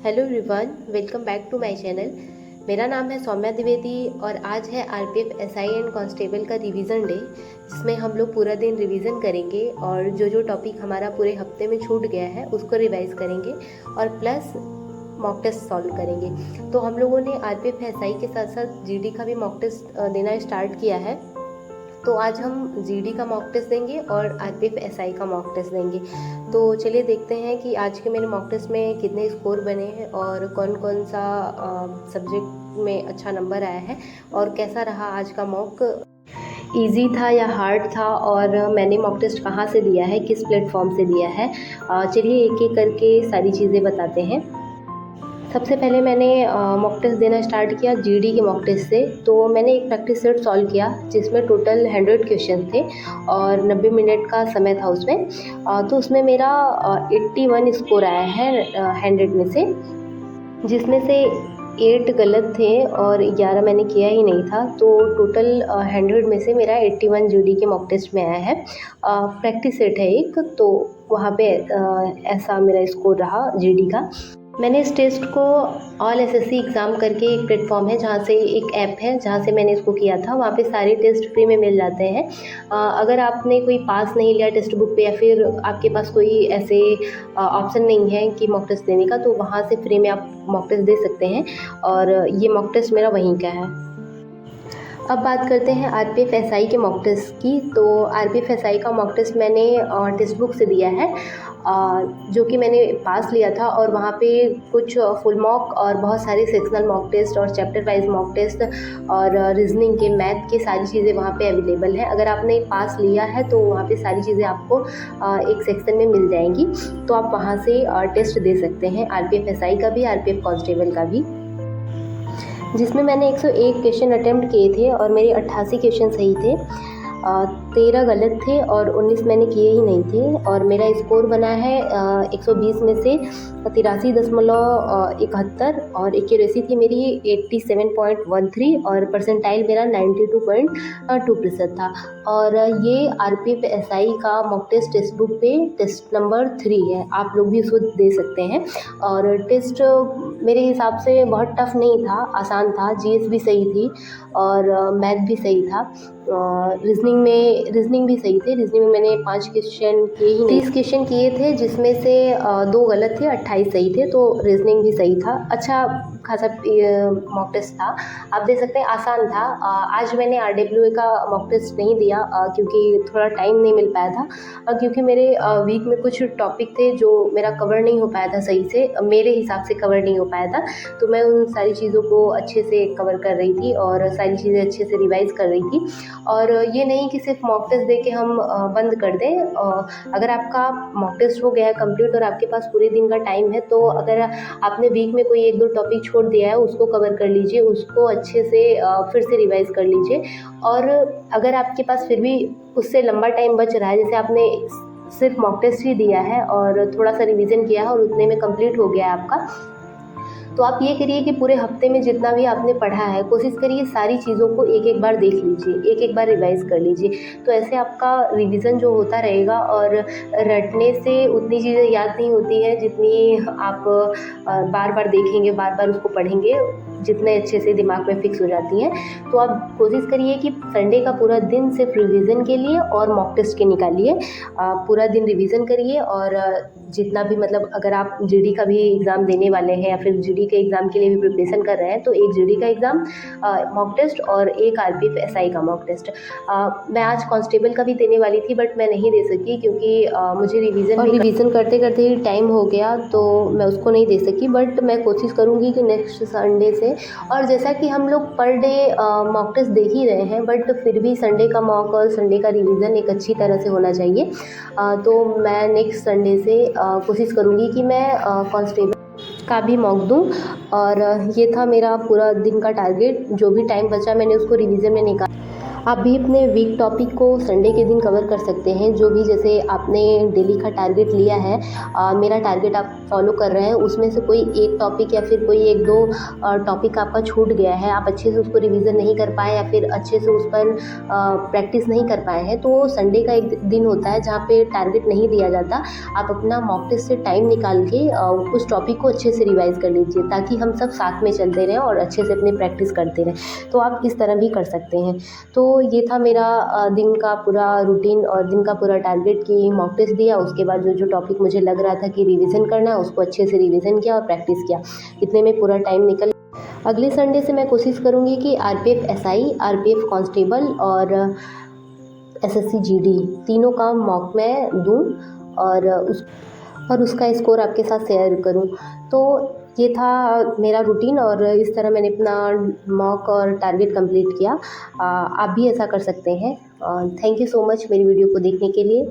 Hello everyone, welcome back to my channel. मेरा नाम है सौम्या द्विवेदी और आज है आरपीएफ एसआई एंड कांस्टेबल का रिवीजन डे, जिसमें हम लोग पूरा दिन रिवीजन करेंगे और जो टॉपिक हमारा पूरे हफ्ते में छूट गया है उसको रिवाइज करेंगे और प्लस मॉक टेस्ट सॉल्व करेंगे। तो हम लोगों ने आरपीएफ एसआई के साथ साथ जीडी का भी मॉक टेस्ट देना स्टार्ट किया है। तो आज हम जीडी का मॉक टेस्ट देंगे और आरपीएफ एसआई का मॉक टेस्ट देंगे। तो चलिए देखते हैं कि आज के मेरे मॉक टेस्ट में कितने स्कोर बने हैं और कौन कौन सा सब्जेक्ट में अच्छा नंबर आया है और कैसा रहा आज का मॉक, इजी था या हार्ड था, और मैंने मॉक टेस्ट कहाँ से दिया है, किस प्लेटफॉर्म से दिया है। चलिए एक एक करके सारी चीज़ें बताते हैं। सबसे पहले मैंने मॉक टेस्ट देना स्टार्ट किया जीडी के मॉक टेस्ट से। तो मैंने एक प्रैक्टिस सेट सॉल्व किया जिसमें टोटल 100 क्वेश्चन थे और 90 मिनट का समय था उसमें। तो उसमें मेरा 81 स्कोर आया है 100 में से, जिसमें से 8 गलत थे और 11 मैंने किया ही नहीं था। तो टोटल 100 में से मेरा 81 जीडी के मॉक टेस्ट में आया है। प्रैक्टिस सेट है एक, तो वहाँ पे ऐसा मेरा स्कोर रहा जीडी का। मैंने इस टेस्ट को ऑल एसएससी एग्ज़ाम करके एक प्लेटफॉर्म है जहाँ से, एक ऐप है जहाँ से मैंने इसको किया था। वहाँ पे सारे टेस्ट फ्री में मिल जाते हैं। अगर आपने कोई पास नहीं लिया टेक्स्ट बुक पे या फिर आपके पास कोई ऐसे ऑप्शन नहीं है कि मॉक टेस्ट देने का, तो वहाँ से फ्री में आप मॉक टेस्ट दे सकते हैं और ये मॉक टेस्ट मेरा वहीं का है। अब बात करते हैं आरपीएफ एसआई के मॉक टेस्ट की। तो आरपीएफ एसआई का मॉक टेस्ट मैंने टेक्स्ट बुक से दिया है, जो कि मैंने पास लिया था। और वहाँ पे कुछ फुल मॉक और बहुत सारे सेक्शनल मॉक टेस्ट और चैप्टर वाइज मॉक टेस्ट और रीजनिंग के, मैथ के सारी चीज़ें वहाँ पे अवेलेबल हैं। अगर आपने पास लिया है तो वहाँ पे सारी चीज़ें आपको एक सेक्शन में मिल जाएंगी, तो आप वहाँ से टेस्ट दे सकते हैं, आरपीएफ एसआई का भी, आरपीएफ कांस्टेबल का भी। जिसमें मैंने 101 क्वेश्चन अटैम्प्ट किए थे और मेरे 88 क्वेश्चन सही थे, 13 गलत थे और 19 मैंने किए ही नहीं थे। और मेरा स्कोर बना है 120 में से 83.71 और एक्यूरेसी थी मेरी 87.13 और परसेंटाइल मेरा 92.2% था। और ये आरपीएफ एसआई का मॉक टेस्ट टेक्स्ट बुक पे टेस्ट नंबर 3 है, आप लोग भी उसको दे सकते हैं। और टेस्ट मेरे हिसाब से बहुत टफ नहीं था, आसान था। जीएस भी सही थी और मैथ भी सही था। रीजनिंग भी सही थे। रीजनिंग में मैंने 5 क्वेश्चन किए ही, 30 क्वेश्चन किए थे जिसमें से 2 गलत थे, 28 सही थे। तो रीजनिंग भी सही था, अच्छा खासा मॉक टेस्ट था, आप दे सकते हैं, आसान था। आज मैंने आरडब्ल्यूए का मॉक टेस्ट नहीं दिया क्योंकि थोड़ा टाइम नहीं मिल पाया था, क्योंकि मेरे वीक में कुछ टॉपिक थे जो मेरा कवर नहीं हो पाया था सही से, मेरे हिसाब से कवर नहीं हो पाया था। तो मैं उन सारी चीज़ों को अच्छे से कवर कर रही थी और सारी चीज़ें अच्छे से रिवाइज़ कर रही थी। और ये नहीं कि सिर्फ मॉक टेस्ट दे के हम बंद कर दें। अगर आपका मॉक टेस्ट हो गया है कंप्लीट और आपके पास पूरे दिन का टाइम है, तो अगर आपने वीक में कोई 1-2 टॉपिक छोड़ दिया है, उसको कवर कर लीजिए, उसको अच्छे से फिर से रिवाइज कर लीजिए। और अगर आपके पास फिर भी उससे लंबा टाइम बच रहा है, जैसे आपने सिर्फ मॉक टेस्ट ही दिया है और थोड़ा सा रिवीजन किया है और उतने में कंप्लीट हो गया है आपका, तो आप ये करिए कि पूरे हफ्ते में जितना भी आपने पढ़ा है, कोशिश करिए सारी चीज़ों को एक एक बार देख लीजिए, एक एक बार रिवाइज़ कर लीजिए। तो ऐसे आपका रिवीजन जो होता रहेगा और रटने से उतनी चीज़ें याद नहीं होती है जितनी आप बार बार देखेंगे, बार बार उसको पढ़ेंगे, जितने अच्छे से दिमाग में फिक्स हो जाती हैं। तो आप कोशिश करिए कि संडे का पूरा दिन सिर्फ रिवीजन के लिए और मॉक टेस्ट के निकालिए। पूरा दिन रिवीजन करिए और जितना भी, मतलब अगर आप जीडी का भी एग्ज़ाम देने वाले हैं या फिर जीडी के एग्ज़ाम के लिए भी प्रिपरेशन कर रहे हैं, तो एक जीडी का एग्ज़ाम मॉक टेस्ट और एक आरपीएफ एसआई का मॉक टेस्ट। मैं आज कांस्टेबल का भी देने वाली थी बट मैं नहीं दे सकी क्योंकि मुझे रिवीजन करते करते ही टाइम हो गया, तो मैं उसको नहीं दे सकी। बट मैं कोशिश करूँगी कि नेक्स्ट संडे से, और जैसा कि हम लोग पर डे मॉक टेस्ट देख ही रहे हैं, बट फिर भी संडे का मॉक और संडे का रिवीजन एक अच्छी तरह से होना चाहिए। तो मैं नेक्स्ट संडे से कोशिश करूँगी कि मैं कांस्टेबल का भी मॉक दूँ। और ये था मेरा पूरा दिन का टारगेट, जो भी टाइम बचा मैंने उसको रिवीजन में निकाला। आप भी अपने वीक टॉपिक को संडे के दिन कवर कर सकते हैं। जो भी जैसे आपने डेली का टारगेट लिया है, मेरा टारगेट आप फॉलो कर रहे हैं, उसमें से कोई एक टॉपिक या फिर कोई एक दो टॉपिक आपका छूट गया है, आप अच्छे से उसको रिवीजन नहीं कर पाए या फिर अच्छे से उस पर प्रैक्टिस नहीं कर पाए हैं, तो संडे का एक दिन होता है जहाँ पे टारगेट नहीं दिया जाता। आप अपना मॉक टेस्ट से टाइम निकाल के उस टॉपिक को अच्छे से रिवाइज कर लीजिए, ताकि हम सब साथ में चलते रहें और अच्छे से अपनी प्रैक्टिस करते रहें। तो आप इस तरह भी कर सकते हैं। तो ये था मेरा दिन का पूरा रूटीन और दिन का पूरा टारगेट कि मॉक टेस्ट दिया, उसके बाद जो जो टॉपिक मुझे लग रहा था कि रिवीजन करना है, उसको अच्छे से रिवीजन किया और प्रैक्टिस किया। इतने में पूरा टाइम निकल। अगले संडे से मैं कोशिश करूँगी कि आरपीएफ एसआई, आरपीएफ कांस्टेबल और एसएससी जीडी तीनों का मॉक में दूँ और उसका स्कोर आपके साथ शेयर करूँ। तो ये था मेरा रूटीन और इस तरह मैंने अपना मॉक और टारगेट कंप्लीट किया। आप भी ऐसा कर सकते हैं। थैंक यू सो मच मेरी वीडियो को देखने के लिए।